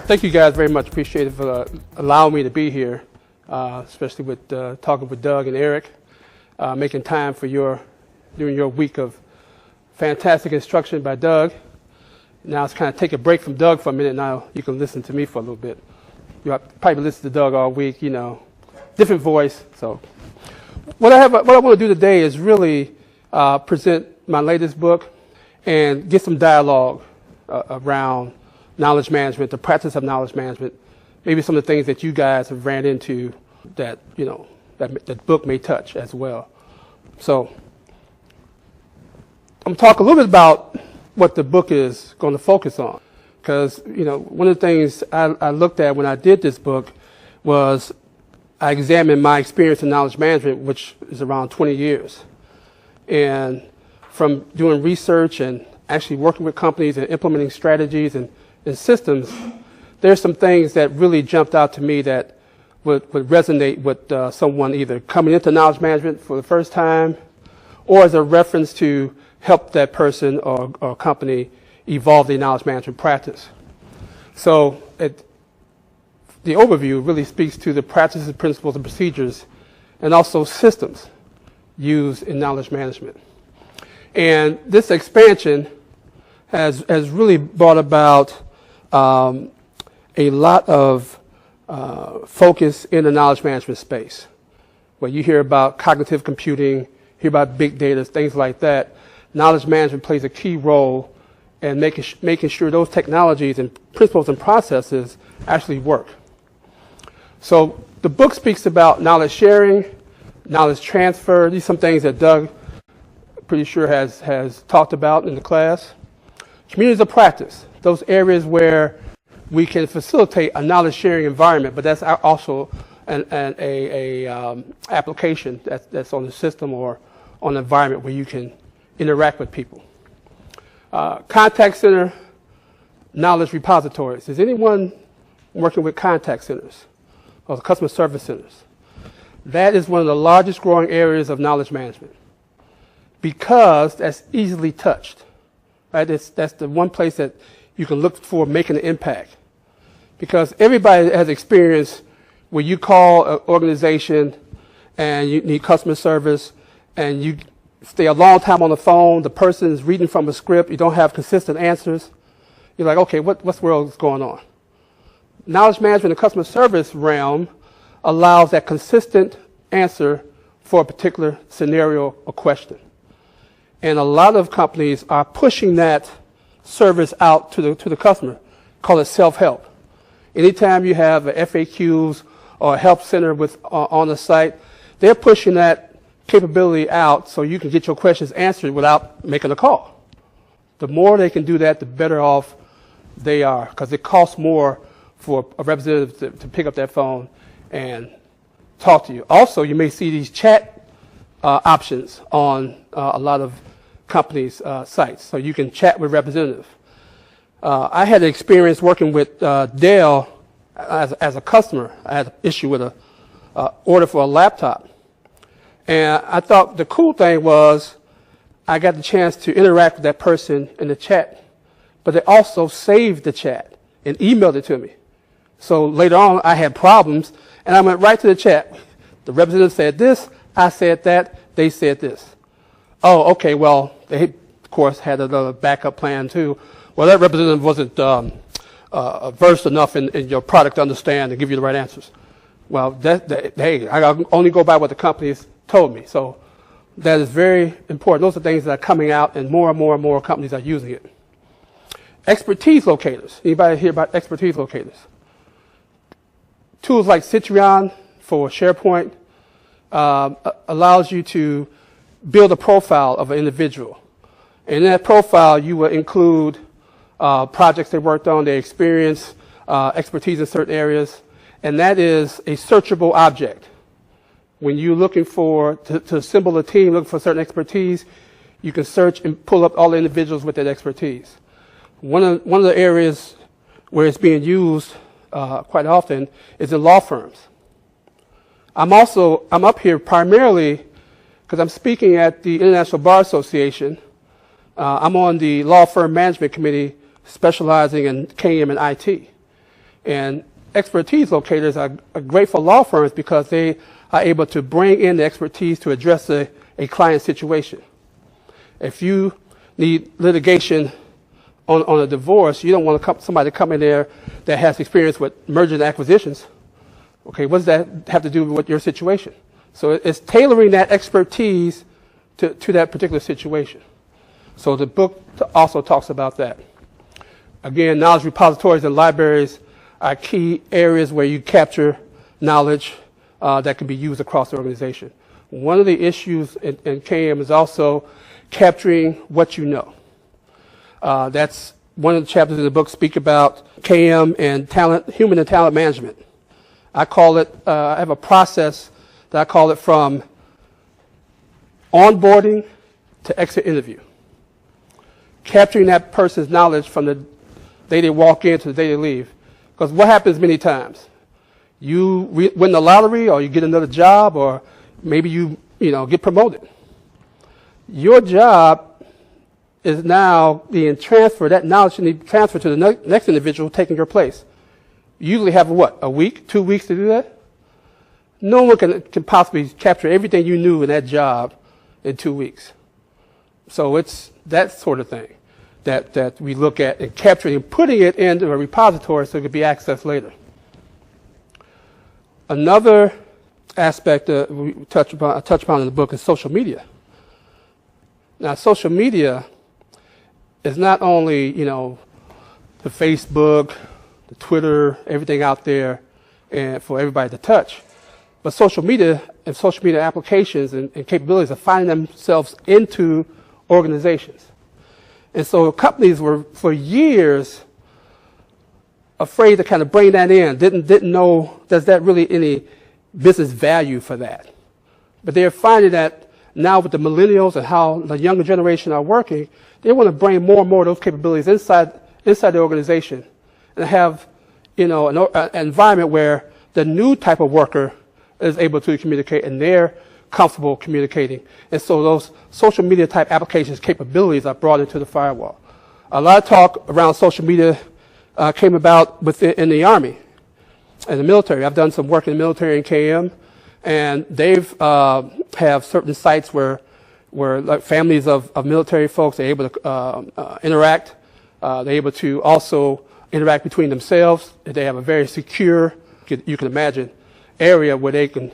Thank you guys very much. Appreciate it for allowing me to be here, especially with talking with Doug and Eric, making time for during your week of fantastic instruction by Doug. Now it's kind of take a break from Doug for a minute. Now you can listen to me for a little bit. You'll probably listen to Doug all week, different voice. So what I want to do today is really present my latest book and get some dialogue around knowledge management, the practice of knowledge management, maybe some of the things that you guys have ran into that, that book may touch as well. So I'm going to talk a little bit about what the book is going to focus on. Because, one of the things I looked at when I did this book was I examined my experience in knowledge management, which is around 20 years. And from doing research and actually working with companies and implementing strategies and systems, there's some things that really jumped out to me that would resonate with someone either coming into knowledge management for the first time or as a reference to help that person or company evolve their knowledge management practice. So the overview really speaks to the practices, principles, and procedures, and also systems used in knowledge management. And this expansion has really brought about a lot of focus in the knowledge management space, where you hear about cognitive computing, hear about big data, things like that. Knowledge management plays a key role in making sure those technologies and principles and processes actually work. So the book speaks about knowledge sharing, knowledge transfer. These are some things that Doug, pretty sure, has talked about in the class. Communities of practice, those areas where we can facilitate a knowledge sharing environment, but that's also an application that's on the system or on the environment where you can interact with people. Contact center, knowledge repositories. Is anyone working with contact centers or customer service centers? That is one of the largest growing areas of knowledge management because that's easily touched. Right? That's the one place that you can look for making an impact. Because everybody has experience where you call an organization and you need customer service and you stay a long time on the phone, the person is reading from a script, you don't have consistent answers. You're like, okay, what's the world is going on? Knowledge management and customer service realm allows that consistent answer for a particular scenario or question. And a lot of companies are pushing that service out to the customer, call it self-help. Anytime you have FAQs or a help center on the site, they're pushing that capability out so you can get your questions answered without making a call. The more they can do that, the better off they are, because it costs more for a representative to pick up that phone and talk to you. Also, you may see these chat options on a lot of companies' sites, so you can chat with representatives. I had experience working with Dell as a customer. I had an issue with an order for a laptop. And I thought the cool thing was I got the chance to interact with that person in the chat, but they also saved the chat and emailed it to me. So later on, I had problems, and I went right to the chat. The representative said this, I said that, they said this. Oh, okay, well, they, of course, had another backup plan, too. Well, that representative wasn't versed enough in your product to understand and give you the right answers. Well, hey, I only go by what the companies told me. So that is very important. Those are things that are coming out, and more companies are using it. Expertise locators. Anybody hear about expertise locators? Tools like Citrion for SharePoint allows you to build a profile of an individual. And in that profile, you will include projects they worked on, their experience, expertise in certain areas, and that is a searchable object. When you're looking to assemble a team, looking for certain expertise, you can search and pull up all the individuals with that expertise. One of the areas where it's being used quite often is in law firms. I'm up here primarily because I'm speaking at the International Bar Association. I'm on the Law Firm Management Committee specializing in KM and IT. And expertise locators are great for law firms because they are able to bring in the expertise to address a client situation. If you need litigation on a divorce, you don't want somebody to come in there that has experience with mergers and acquisitions. Okay, what does that have to do with your situation? So it's tailoring that expertise to that particular situation. So the book also talks about that. Again, knowledge repositories and libraries are key areas where you capture knowledge that can be used across the organization. One of the issues in KM is also capturing what you know. That's one of the chapters in the book speak about KM and human and talent management. I call it, I have a process that I call it from onboarding to exit interview. Capturing that person's knowledge from the day they walk in to the day they leave. Because what happens many times? You win the lottery, or you get another job, or maybe you get promoted. Your job is now being transferred, that knowledge should be transferred to the next individual taking your place. You usually have what, a week, 2 weeks to do that? No one can possibly capture everything you knew in that job in 2 weeks. So it's that sort of thing that we look at and capturing and putting it into a repository so it could be accessed later. Another aspect that I touch upon in the book is social media. Now, social media is not only, the Facebook, the Twitter, everything out there and for everybody to touch, but social media and social media applications and capabilities are finding themselves into organizations. And so companies were, for years, afraid to kind of bring that in, didn't know, does that really any business value for that? But they're finding that now with the millennials and how the younger generation are working, they want to bring more and more of those capabilities inside the organization and have, an environment where the new type of worker is able to communicate and they're comfortable communicating. And so those social media type applications capabilities are brought into the firewall. A lot of talk around social media came about in the Army and the military. I've done some work in the military in KM, and they've have certain sites where like families of military folks are able to interact. They're able to also interact between themselves. They have a very secure, you can imagine, area where they can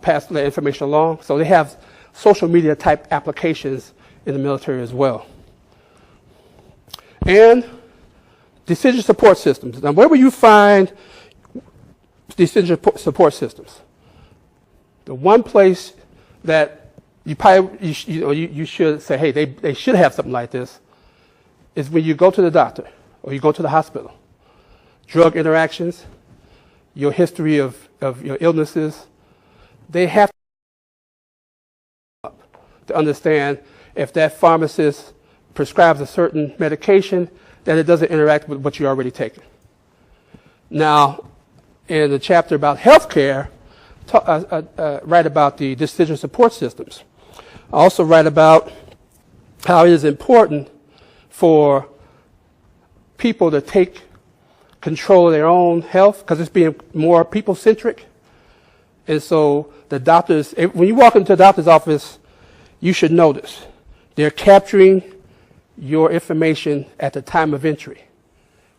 pass that information along. So they have social media type applications in the military as well. And decision support systems. Now, where will you find decision support systems? The one place that you probably you should say, hey, they should have something like this, is when you go to the doctor or you go to the hospital. Drug interactions, your history of your illnesses, they have to understand if that pharmacist prescribes a certain medication, that it doesn't interact with what you're already taking. Now, in the chapter about healthcare, write about the decision support systems. I also write about how it is important for people to take control of their own health because it's being more people-centric. And so the doctors, when you walk into a doctor's office, you should notice they're capturing your information at the time of entry.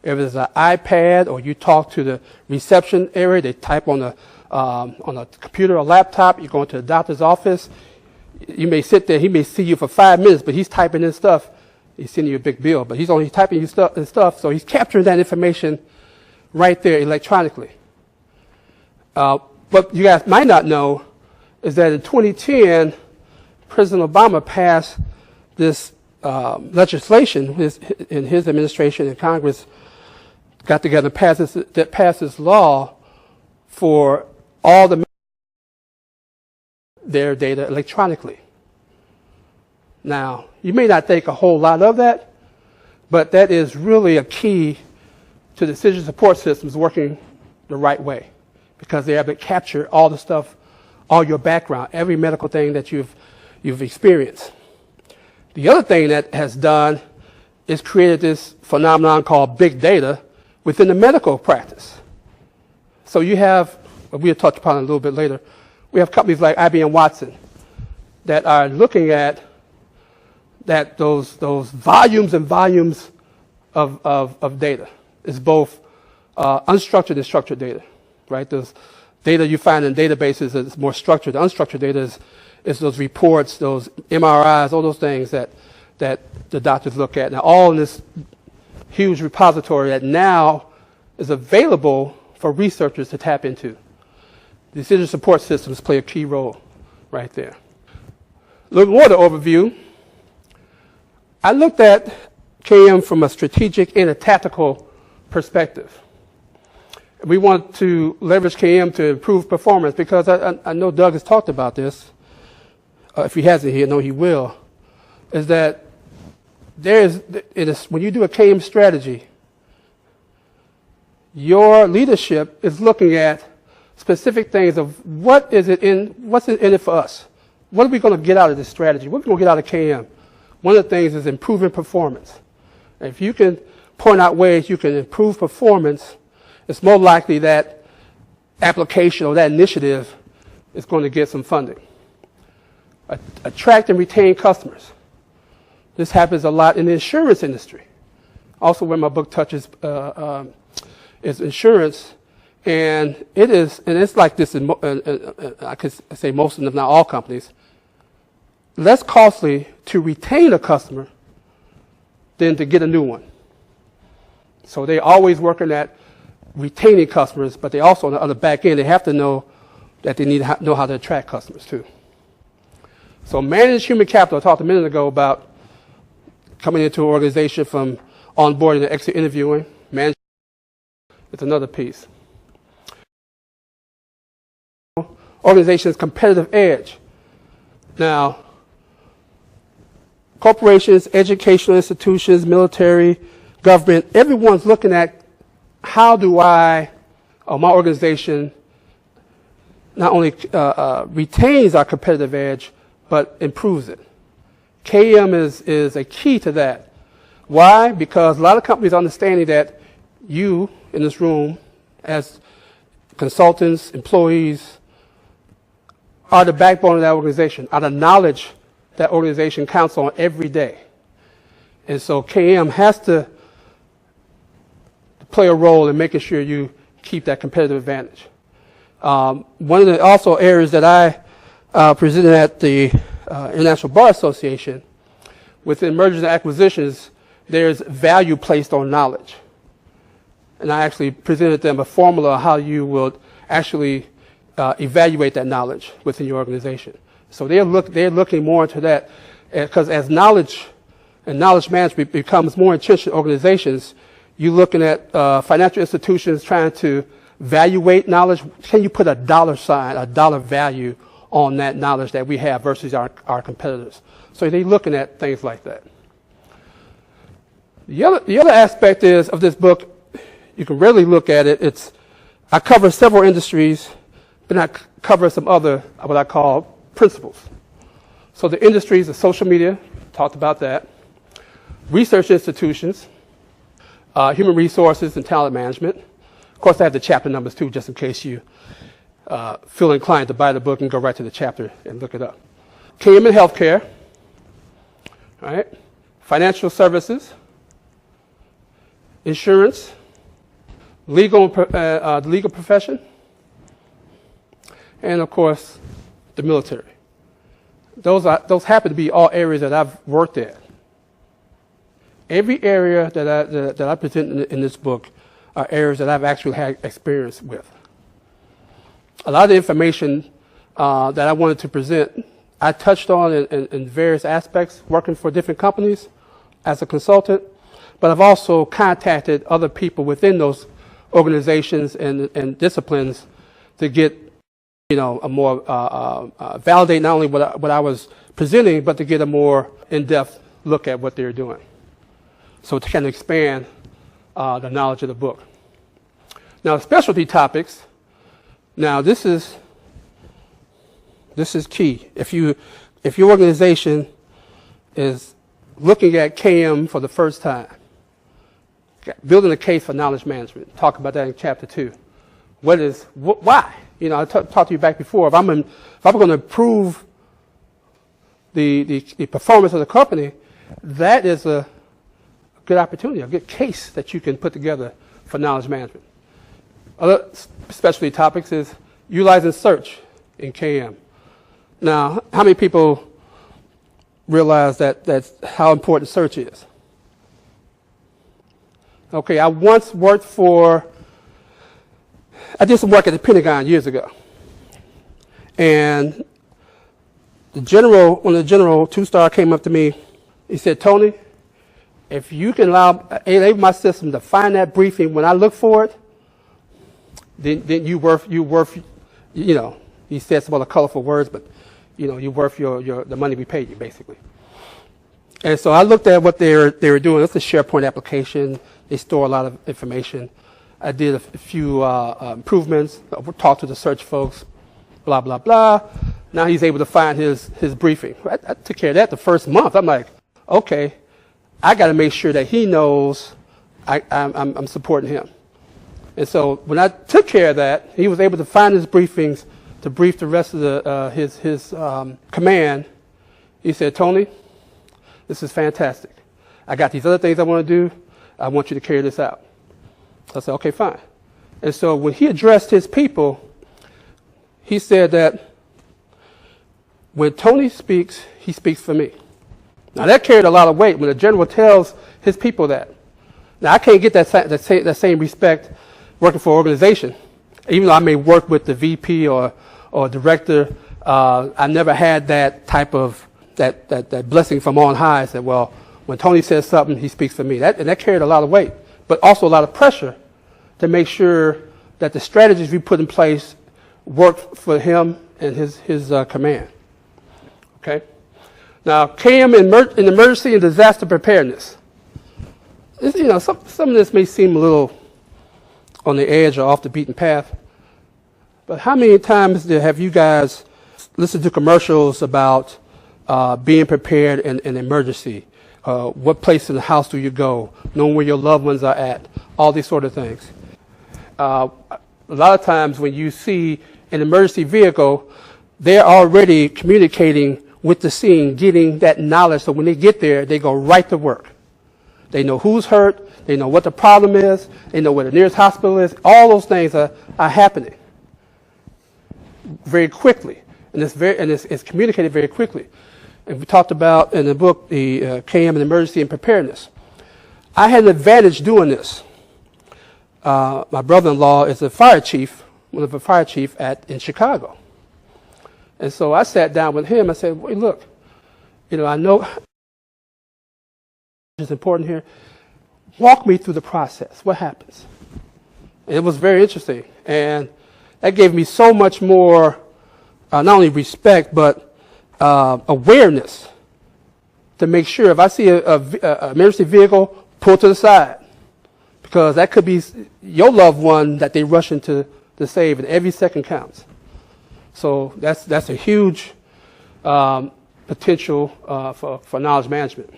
If it's an iPad or you talk to the reception area, they type on a computer or laptop. You go into the doctor's office. You may sit there. He may see you for 5 minutes, but he's typing in stuff. He's sending you a big bill, but he's only typing you stuff. So he's capturing that information right there electronically. What you guys might not know is that in 2010, President Obama passed this legislation. In his administration and Congress got together and passed this law for all their data electronically. Now, you may not think a whole lot of that, but that is really a key to decision support systems working the right way, because they have to capture all the stuff, all your background, every medical thing that you've experienced. The other thing that has done is created this phenomenon called big data, within the medical practice. So you have, we'll touch upon it a little bit later, we have companies like IBM Watson that are looking at that those volumes and volumes of data. It's both unstructured and structured data, right? Those data you find in databases is more structured. The unstructured data is those reports, those MRIs, all those things that the doctors look at. Now, all in this huge repository that now is available for researchers to tap into. Decision support systems play a key role right there. A little more of the overview. I looked at KM from a strategic and a tactical perspective. We want to leverage KM to improve performance because I know Doug has talked about this. If he hasn't, I know he will. Is that when you do a KM strategy, your leadership is looking at specific things of what's in it for us. What are we going to get out of this strategy? What are we going to get out of KM? One of the things is improving performance. If you can point out ways you can improve performance, it's more likely that application or that initiative is going to get some funding. Attract and retain customers. This happens a lot in the insurance industry. Also, where my book touches is insurance, and it's like this in I could say most of them, if not all companies. Less costly to retain a customer than to get a new one. So they're always working at retaining customers, but they also on the back end they have to know that they need to know how to attract customers too. So manage human capital. I talked a minute ago about coming into an organization from onboarding to exit interviewing. Management is another piece. Organization's competitive edge. Now, corporations, educational institutions, military, government, everyone's looking at how do I, or my organization, not only retains our competitive edge, but improves it. KM is a key to that. Why? Because a lot of companies are understanding that you in this room, as consultants, employees, are the backbone of that organization, are the knowledge that organization counts on every day. And so KM has to play a role in making sure you keep that competitive advantage. One of the also areas that I presented at the International Bar Association, within mergers and acquisitions, there's value placed on knowledge. And I actually presented them a formula how you would actually evaluate that knowledge within your organization. So they're looking more into that, because as knowledge and knowledge management becomes more entrenched in organizations, you're looking at financial institutions trying to evaluate knowledge. Can you put a dollar sign, a dollar value on that knowledge that we have versus our competitors? So they're looking at things like that. The other aspect is of this book, you can really look at it. I cover several industries, but I cover some other, what I call, principles. So the industries of social media, talked about that, research institutions, human resources and talent management. Of course, I have the chapter numbers too, just in case you feel inclined to buy the book and go right to the chapter and look it up. KM in healthcare, all right, financial services, insurance, the legal profession, and of course, the military. Those happen to be all areas that I've worked at. Every area that I present in this book are areas that I've actually had experience with. A lot of the information that I wanted to present, I touched on in various aspects, working for different companies as a consultant, but I've also contacted other people within those organizations and disciplines to get, a more validate not only what I was presenting, but to get a more in-depth look at what they're doing. So to kind of expand the knowledge of the book. Now, specialty topics. Now, this is key. If your organization is looking at KM for the first time, building a case for knowledge management. Talk about that in chapter 2. Why? I talked to you back before. If I'm going to improve the performance of the company, that is a good opportunity, a good case that you can put together for knowledge management. Other specialty topics is utilizing search in KM. Now, how many people realize that's how important search is? Okay, I did some work at the Pentagon years ago. And one of the general 2-star came up to me. He said, Tony, if you can enable my system to find that briefing when I look for it, then you worth, he said some other colorful words, but, you're worth the money we paid you, basically. And so I looked at what they were doing. It's a SharePoint application. They store a lot of information. I did a few improvements, talked to the search folks, blah, blah, blah. Now he's able to find his briefing. I took care of that the first month. I'm like, okay, I got to make sure that he knows I'm supporting him. And so when I took care of that, he was able to find his briefings to brief the rest of his command. He said, Tony, this is fantastic. I got these other things I want to do. I want you to carry this out. I said, okay, fine. And so when he addressed his people, he said that when Tony speaks, he speaks for me. Now that carried a lot of weight when the general tells his people that. Now I can't get that same respect working for an organization. Even though I may work with the VP or director, I never had that type of that blessing from on high. I said, well, when Tony says something, he speaks for me. And that carried a lot of weight, but also a lot of pressure to make sure that the strategies we put in place work for him and his command. Okay. Now, KM in emergency and disaster preparedness. Some of this may seem a little on the edge or off the beaten path, but how many times have you guys listened to commercials about being prepared in an emergency? What place in the house do you go? Knowing where your loved ones are at. All these sort of things. A lot of times when you see an emergency vehicle, they're already communicating with the scene, getting that knowledge. So when they get there, they go right to work. They know who's hurt. They know what the problem is. They know where the nearest hospital is. All those things are happening very quickly. And it's communicated very quickly. And we talked about in the book, the KM and emergency and preparedness. I had an advantage doing this. My brother-in-law is a fire chief, one of a fire chief in Chicago. And so I sat down with him. I said, "Wait, look, I know it's important here. Walk me through the process. What happens?" And it was very interesting. And that gave me so much more, not only respect, but awareness to make sure if I see a emergency vehicle, pull to the side. Because that could be your loved one that they rush into to save, and every second counts. So that's a huge potential for knowledge management.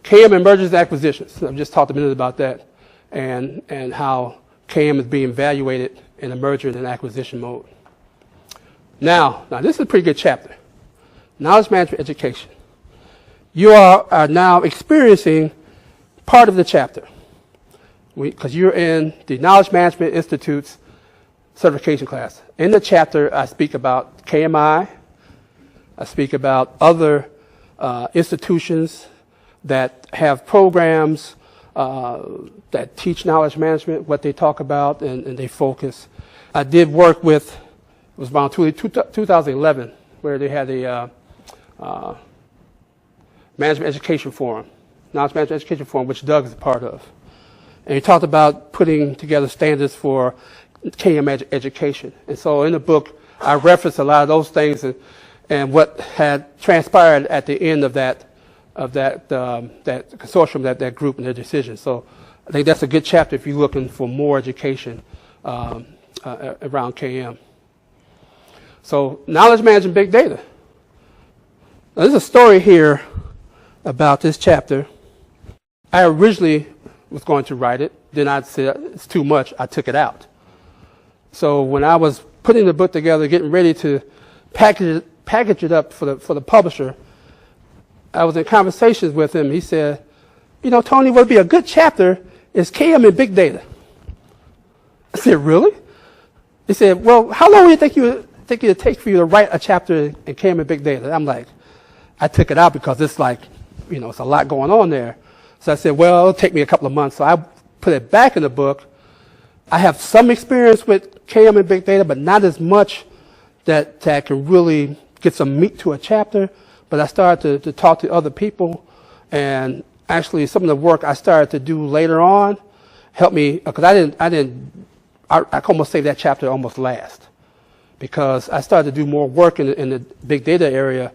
KM emergence acquisitions. I've just talked a minute about that, and how KM is being evaluated in a merger and acquisition mode. Now this is a pretty good chapter. Knowledge management education. You are now experiencing part of the chapter, because you're in the Knowledge Management Institute's certification class. In the chapter, I speak about KMI. I speak about other institutions that have programs that teach knowledge management, what they talk about, and they focus. I did work with, it was around 2011, where they had a management education forum, knowledge management education forum, which Doug is a part of. And he talked about putting together standards for KM education. And so in the book, I referenced a lot of those things and what had transpired at the end of that consortium, that group and their decision. So I think that's a good chapter if you're looking for more education around KM. So knowledge management, big data. Now, there's a story here about this chapter. I originally was going to write it. Then I said, it's too much. I took it out. So when I was putting the book together, getting ready to package it up for the publisher, I was in conversations with him. He said, you know, Tony, what would be a good chapter is KM and big data. I said, really? He said, well, how long do you think it would take for you to write a chapter in KM and big data? I'm like, I took it out because it's like, you know, it's a lot going on there. So I said, well, it'll take me a couple of months. So I put it back in the book. I have some experience with KM and big data, but not as much that can really get some meat to a chapter. But I started to talk to other people, and actually some of the work I started to do later on helped me, because I almost saved that chapter almost last, because I started to do more work in the big data area.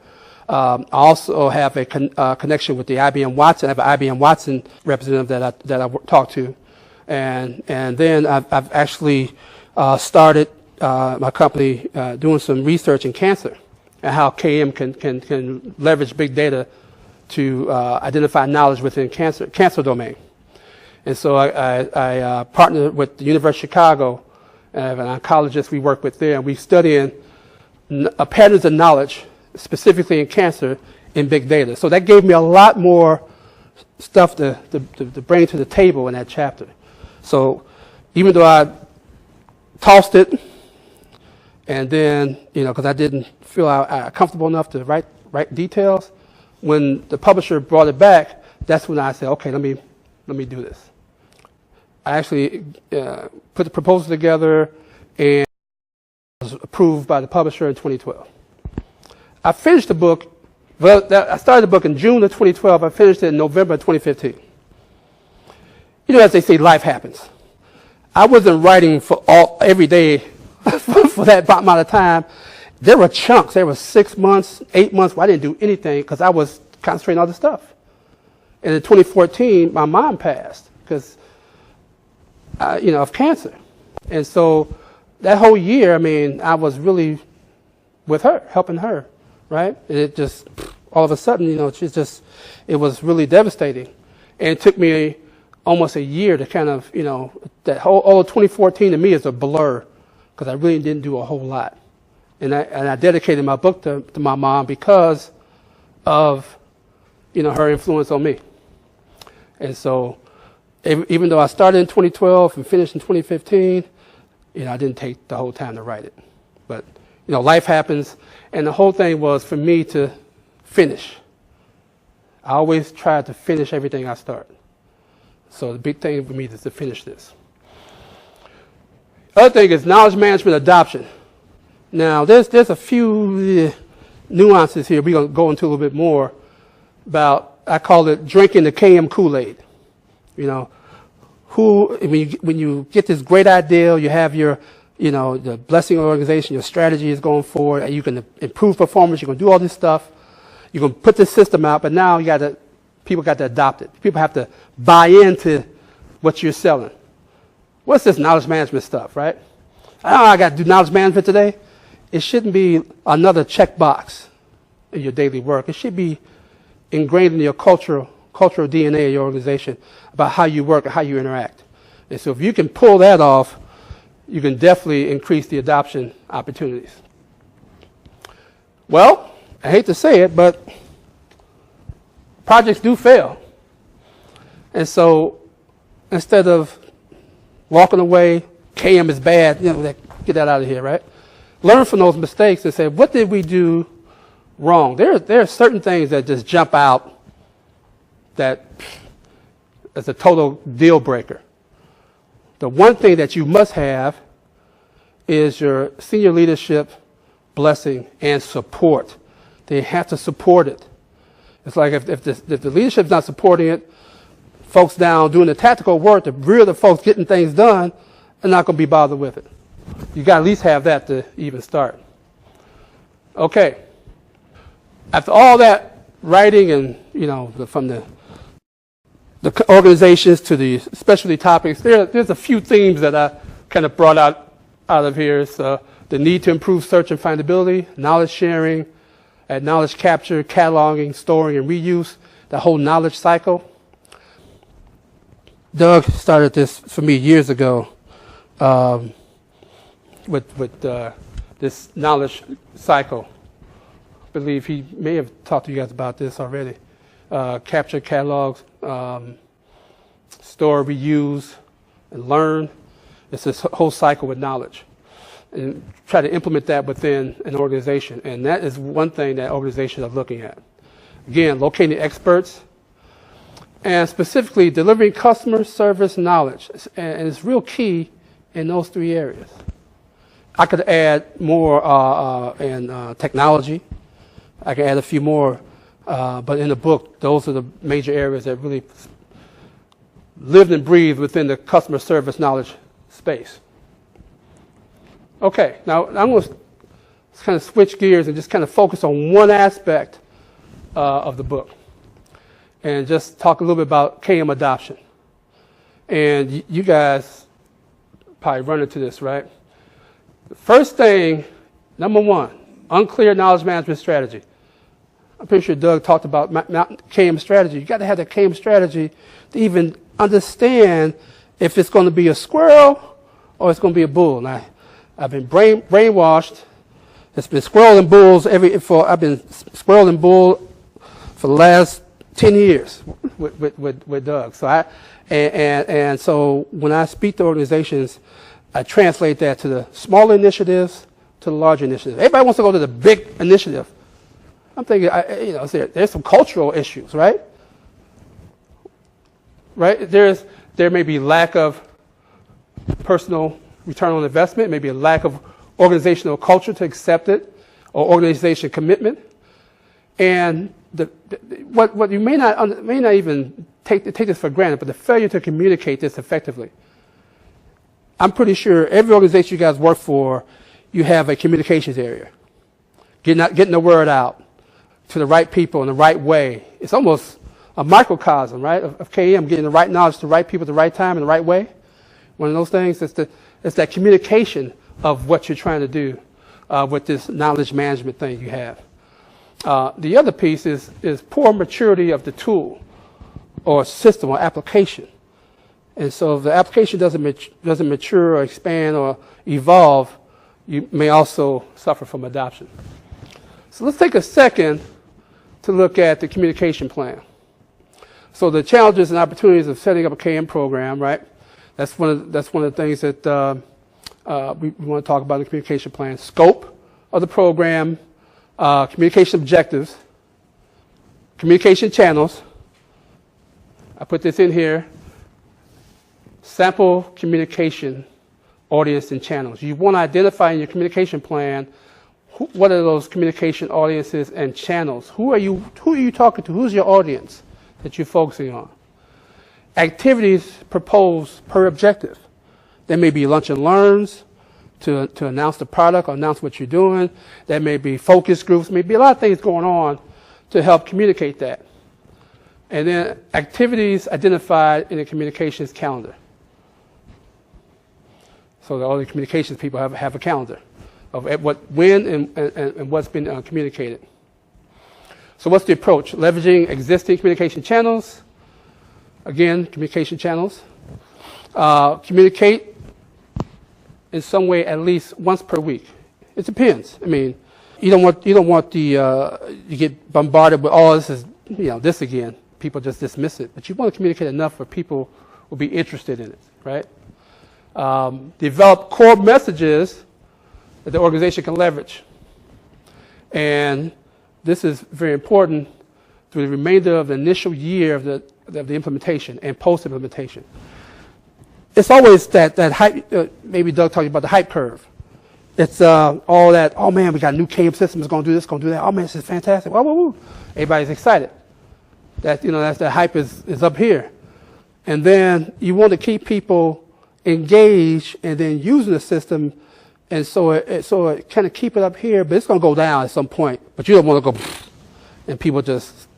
I also have a connection with the IBM Watson. I have an IBM Watson representative that I talk to, and then I've actually started my company doing some research in cancer and how KM can leverage big data to identify knowledge within cancer domain. And so I partnered with the University of Chicago. I have an oncologist we work with there, and we studying patterns of knowledge, specifically in cancer, in big data. So that gave me a lot more stuff to bring to the table in that chapter. So even though I tossed it, and then, you know, because I didn't feel comfortable enough to write details, when the publisher brought it back, that's when I said, okay, let me do this. I actually put the proposal together, and it was approved by the publisher in 2012. I finished the book. Well, I started the book in June of 2012. I finished it in November of 2015. You know, as they say, life happens. I wasn't writing every day for that amount of time. There were chunks. There were 6 months, 8 months where I didn't do anything because I was concentrating on other stuff. And in 2014, my mom passed because, you know, of cancer. And so that whole year, I mean, I was really with her, helping her, right? And it just, all of a sudden, you know, it was really devastating. And it took me almost a year to kind of, you know, all of 2014 to me is a blur because I really didn't do a whole lot. And I dedicated my book to my mom because of, you know, her influence on me. And so even though I started in 2012 and finished in 2015, you know, I didn't take the whole time to write it. But, you know, life happens. And the whole thing was for me to finish. I always try to finish everything I start. So the big thing for me is to finish this. Other thing is knowledge management adoption. Now, there's a few nuances here we're going to go into a little bit more about. I call it drinking the KM Kool-Aid. You know, when you get this great idea, you have your, you know, the blessing organization, your strategy is going forward, and you can improve performance, you can do all this stuff, you can put this system out, but now people got to adopt it. People have to buy into what you're selling. What's this knowledge management stuff, right? I got to do knowledge management today. It shouldn't be another checkbox in your daily work. It should be ingrained in your cultural DNA of your organization about how you work and how you interact. And so if you can pull that off, you can definitely increase the adoption opportunities. Well, I hate to say it, but projects do fail. And so instead of walking away, KM is bad, you know, get that out of here, right? Learn from those mistakes and say, what did we do wrong? There are certain things that just jump out that is a total deal breaker. The one thing that you must have is your senior leadership blessing and support. They have to support it. It's like if the leadership's not supporting it, folks down doing the tactical work, the real the folks getting things done, are not going to be bothered with it. You got to at least have that to even start. Okay. After all that writing and, you know, from the organizations to the specialty topics, there's a few themes that I kind of brought out of here. So the need to improve search and findability, knowledge sharing, knowledge capture, cataloging, storing, and reuse, the whole knowledge cycle. Doug started this for me years ago with this knowledge cycle. I believe he may have talked to you guys about this already. Capture, catalogs, store, reuse, and learn. It's this whole cycle with knowledge. And try to implement that within an organization. And that is one thing that organizations are looking at. Again, locating experts and specifically delivering customer service knowledge. And it's real key in those three areas. I could add more in technology. I can add a few more. But in the book, those are the major areas that really lived and breathed within the customer service knowledge space. Okay, now I'm going to kind of switch gears and just kind of focus on one aspect of the book and just talk a little bit about KM adoption. And you guys probably run into this, right? The first thing, number one, unclear knowledge management strategy. I'm pretty sure Doug talked about KM strategy. You got to have that KM strategy to even understand if it's going to be a squirrel or it's going to be a bull. Now, I've been brainwashed. It's been squirrel and bulls I've been squirrel and bull for the last 10 years with Doug. So so when I speak to organizations, I translate that to the smaller initiatives to the larger initiatives. Everybody wants to go to the big initiative. I'm thinking, there's some cultural issues, right? Right? There may be lack of personal return on investment, maybe a lack of organizational culture to accept it, or organization commitment. And what you may not even take this for granted, but the failure to communicate this effectively. I'm pretty sure every organization you guys work for, you have a communications area. Getting the word out to the right people in the right way. It's almost a microcosm, right, of KM, getting the right knowledge to the right people at the right time in the right way. One of those things is it's that communication of what you're trying to do with this knowledge management thing you have. The other piece is poor maturity of the tool or system or application. And so if the application doesn't mature or expand or evolve, you may also suffer from adoption. So let's take a second to look at the communication plan. So the challenges and opportunities of setting up a KM program, right? That's one of the things that we want to talk about in the communication plan. Scope of the program, communication objectives, communication channels. I put this in here. Sample communication audience and channels. You want to identify in your communication plan what are those communication audiences and channels. Who are you talking to? Who's your audience that you're focusing on? Activities proposed per objective. There may be lunch and learns to announce the product or announce what you're doing. There may be focus groups. Maybe a lot of things going on to help communicate that. And then activities identified in the communications calendar. So all the communications people have a calendar of when and what's been communicated. So what's the approach? Leveraging existing communication channels. Again, communication channels. Communicate in some way at least once per week. It depends. I mean, you don't want you get bombarded with, oh, this is, this again. People just dismiss it. But you want to communicate enough where people will be interested in it, right? Develop core messages that the organization can leverage. And this is very important through the remainder of the initial year of the implementation and post-implementation. It's always that hype, maybe Doug talking about the hype curve. It's all that, oh man, we got a new KM system, it's going to do this, going to do that. Oh man, this is fantastic. Woo, woo, woo. Everybody's excited. That hype is up here. And then you want to keep people engaged and then using the system, and so it kind of keep it up here, but it's going to go down at some point. But you don't want to go and people just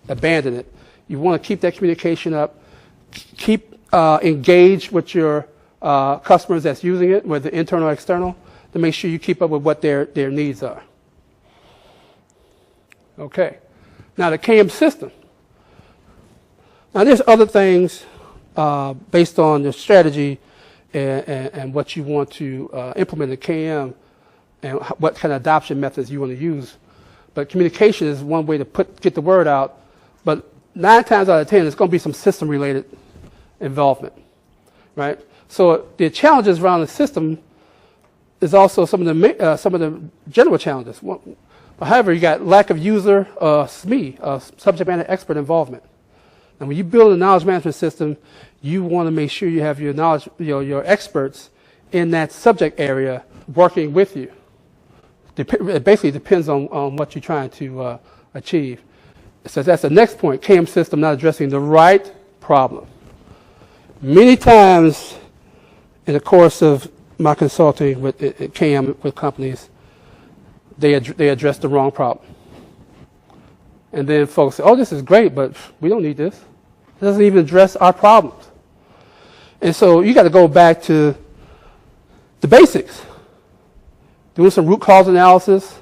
abandon it. You want to keep that communication up, keep engaged with your customers that's using it, whether internal or external, to make sure you keep up with what their needs are. Okay. Now the KM system. Now there's other things based on your strategy and what you want to implement in KM and what kind of adoption methods you want to use. But communication is one way to get the word out. But 9 times out of 10, it's going to be some system-related involvement, right? So the challenges around the system is also some of the general challenges. However, you got lack of user SME, subject matter expert involvement. And when you build a knowledge management system, you want to make sure you have your knowledge, your experts in that subject area working with you. It basically depends on what you're trying to achieve. So that's the next point, KM system not addressing the right problem. Many times in the course of my consulting with KM with companies, they address the wrong problem. And then folks say, oh, this is great, but we don't need this. It doesn't even address our problems. And so you got to go back to the basics. Doing some root cause analysis,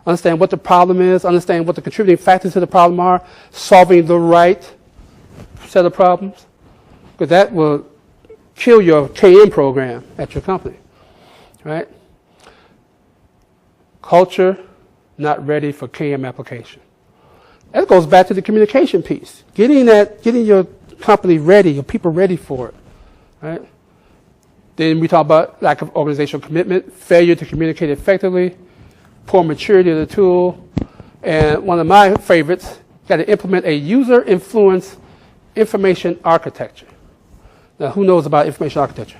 understand what the problem is, understand what the contributing factors to the problem are, solving the right set of problems, because that will kill your KM program at your company, right? Culture not ready for KM application. That goes back to the communication piece. Getting your company ready, your people ready for it, right? Then we talk about lack of organizational commitment, failure to communicate effectively, poor maturity of the tool, and one of my favorites, got to implement a user-influenced information architecture. Now, who knows about information architecture?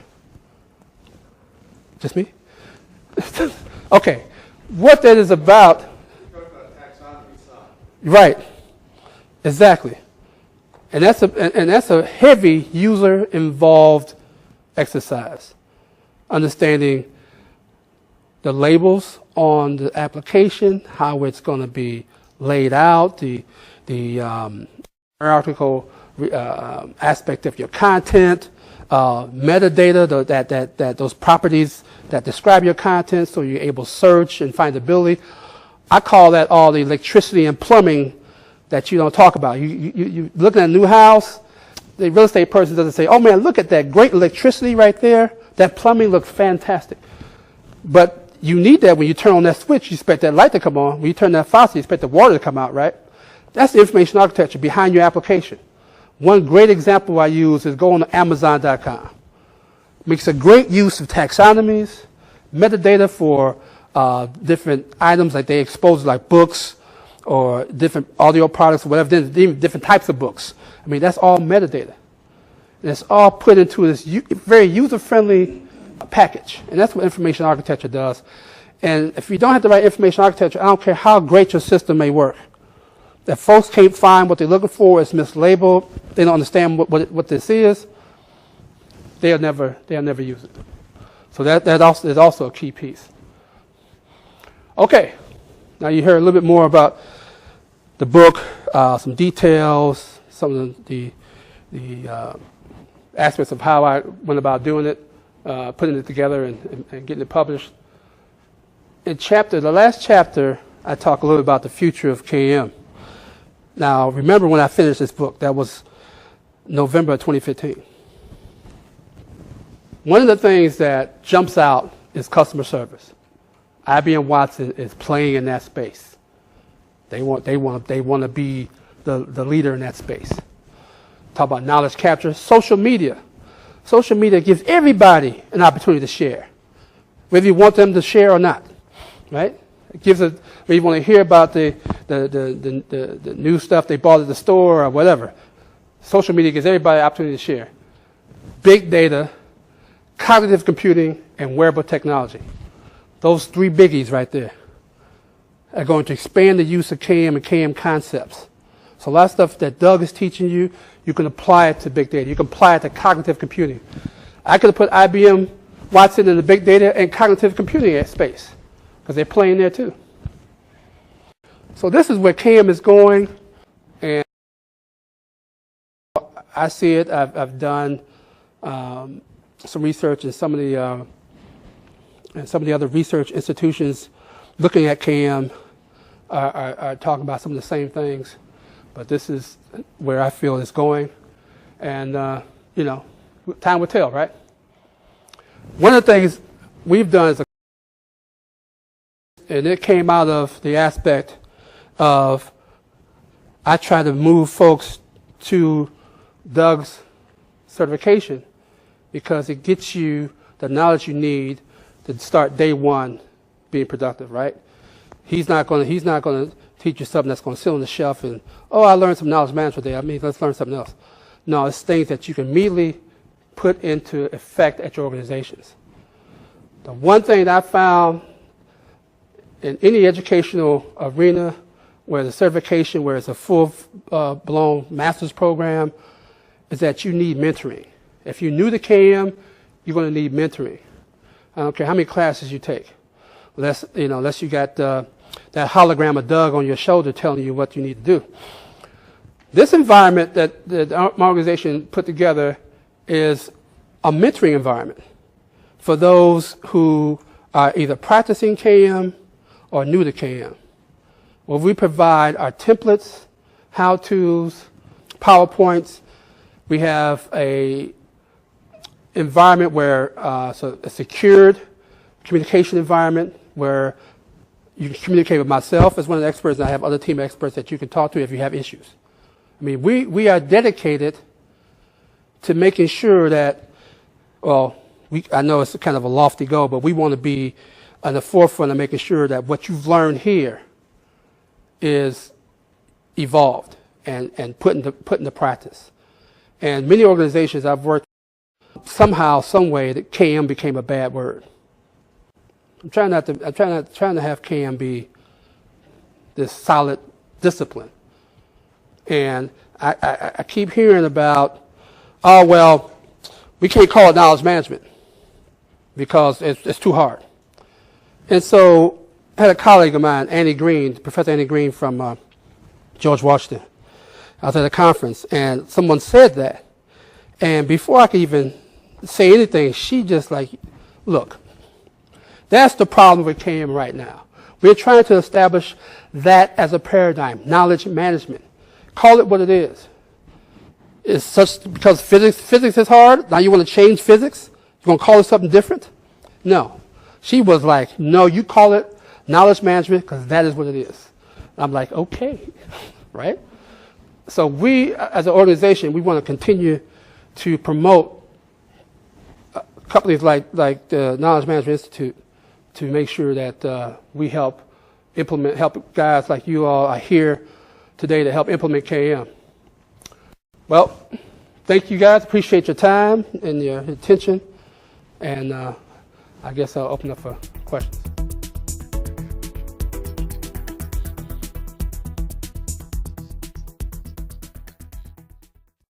Just me? Okay. What that is about. Right. Exactly. And that's a heavy user-involved exercise. Understanding the labels on the application, how it's going to be laid out, the hierarchical aspect of your content, metadata, that those properties that describe your content, so you're able to search and findability. I call that all the electricity and plumbing that you don't talk about. You look at a new house, the real estate person doesn't say, oh man, look at that great electricity right there. That plumbing looks fantastic. But you need that when you turn on that switch, you expect that light to come on. When you turn that faucet, you expect the water to come out, right? That's the information architecture behind your application. One great example I use is go on to Amazon.com. Makes a great use of taxonomies, metadata for different items like they expose, like books or different audio products or whatever, even different types of books. I mean, that's all metadata. And it's all put into this very user-friendly package. And that's what information architecture does. And if you don't have the right information architecture, I don't care how great your system may work. If folks can't find what they're looking for, it's mislabeled, they don't understand what this is, they'll never use it. So that is also a key piece. Okay, now you heard a little bit more about the book, some details, some of the aspects of how I went about doing it, putting it together and getting it published. In the last chapter, I talk a little about the future of KM. Now, remember when I finished this book, that was November of 2015. One of the things that jumps out is customer service. IBM Watson is playing in that space. They want to be the leader in that space. Talk about knowledge capture, social media. Social media gives everybody an opportunity to share, whether you want them to share or not, right? It gives whether you want to hear about the new stuff they bought at the store or whatever. Social media gives everybody an opportunity to share. Big data, cognitive computing, and wearable technology. Those 3 biggies right there are going to expand the use of KM and KM concepts. So a lot of stuff that Doug is teaching you, you can apply it to big data. You can apply it to cognitive computing. I could have put IBM Watson in the big data and cognitive computing space because they're playing there too. So this is where KM is going, and I see it. I've done some research in some of the other research institutions looking at KM are talking about some of the same things, but this is where I feel it's going, and you know, time will tell, right? One of the things we've done is, and it came out of the aspect of, I try to move folks to Doug's certification because it gets you the knowledge you need to start day one being productive, right? He's not going to teach you something that's going to sit on the shelf and, oh, I learned some knowledge management today. I mean, let's learn something else. No, it's things that you can immediately put into effect at your organizations. The one thing that I found in any educational arena, where the certification, where it's a full-blown master's program, is that you need mentoring. If you're new to KM, you're going to need mentoring. I don't care how many classes you take, unless you got that hologram of Doug on your shoulder telling you what you need to do. This environment that my organization put together is a mentoring environment for those who are either practicing KM or new to KM. Where we provide our templates, how-tos, PowerPoints. We have a environment where so a secured communication environment where you can communicate with myself as one of the experts, and I have other team experts that you can talk to if you have issues. I mean, we are dedicated to making sure that, well, I know it's kind of a lofty goal, but we want to be on the forefront of making sure that what you've learned here is evolved and put into practice. And many organizations I've worked with, somehow, some way, that KM became a bad word. I'm trying to have KM be this solid discipline. And I keep hearing about, oh, well, we can't call it knowledge management because it's too hard. And so I had a colleague of mine, Professor Annie Green from George Washington. I was at a conference, and someone said that. And before I could even say anything, she just like, look, that's the problem with KM right now. We're trying to establish that as a paradigm, knowledge management. Call it what it is. It's such because physics is hard. Now you want to change physics? You want to call it something different? No. She was like, no, you call it knowledge management because that is what it is. I'm like, okay, right? So we, as an organization, we want to continue to promote companies like the Knowledge Management Institute to make sure that we help guys like you all are here today to help implement KM. Well, thank you guys. Appreciate your time and your attention. And I guess I'll open up for questions.